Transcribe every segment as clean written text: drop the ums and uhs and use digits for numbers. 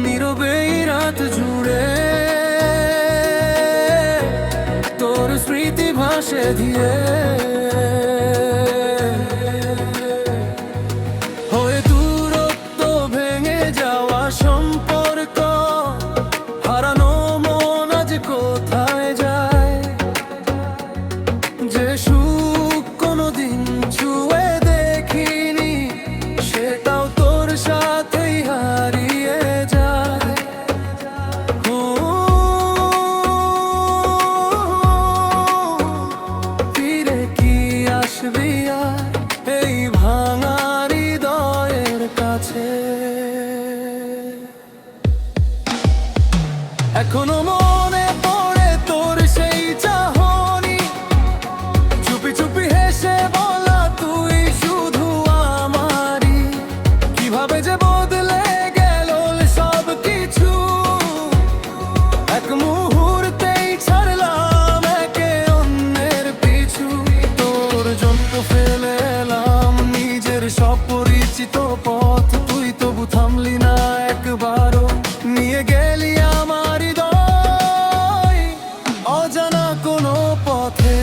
নীরবে এই রাত জুড়ে তোর স্মৃতি ভাসে দিয়ে হয়ে দূরত্ব ভেঙে যাওয়া সম্পর্ক হারানো মন আজ কোথায় যায় যে সুখ কোনোদিন ছুঁয়ে দেখিনি সেটাও তোর সাথেই হারিয়ে যায়। ফিরে কি আসবি আর এই ভাঙা হৃদয়ের কাছে? এখনো মনে পড়ে তোর সেই চাহনি, চুপি চুপি হেসে বলা তুই শুধু আমারই। কিভাবে যে বদলে গেল সব কিছু, এক মুহূর্তেই ছাড়লাম একে অন্যের পিছু। তোর জন্য ফেলে এলাম নিজের সব পরিচিত পথ, তুই তবু থামলি না একবারও। নিয়ে গেলি আমার হৃদয় অজানা কোনো পথে।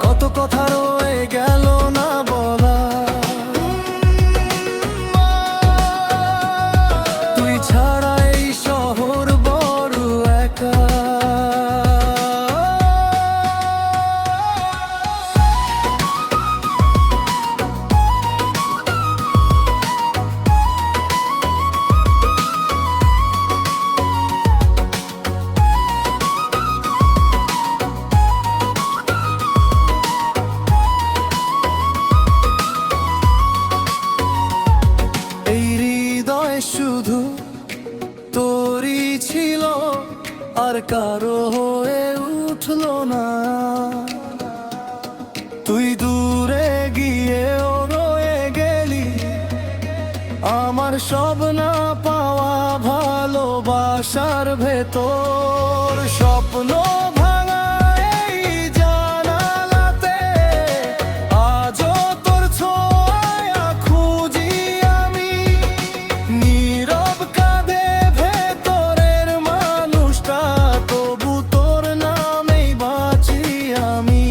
কত কথা রয়ে গেল না বলা, তুই ছাড়া এই শহর বড় একা। এই হৃদয় শুধু তোরই ছিল, আর কারো হয়ে উঠলো না। তুই দূরে গিয়েও রয়ে গেলি আমার সব না পাওয়া ভালোবাসার ভেতর। স্বপ্ন ভাঙা এই জানালাতে আজও তোর ছোঁয়া খুঁজি আমি। নীরব কাঁধে ভেতরের মানুষটা, তবু তোর নামেই বাঁচি আমি।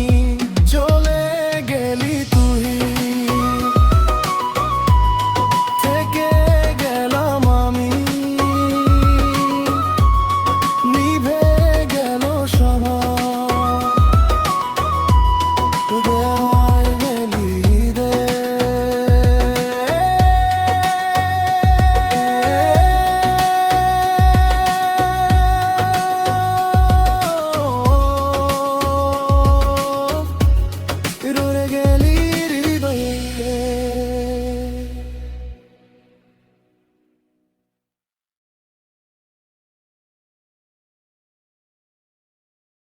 চলে গেলি তুই, থেকে গেলাম আমি। নিভে গেল সবার দেওয়ায় গেলি রে। রয়ে গেলি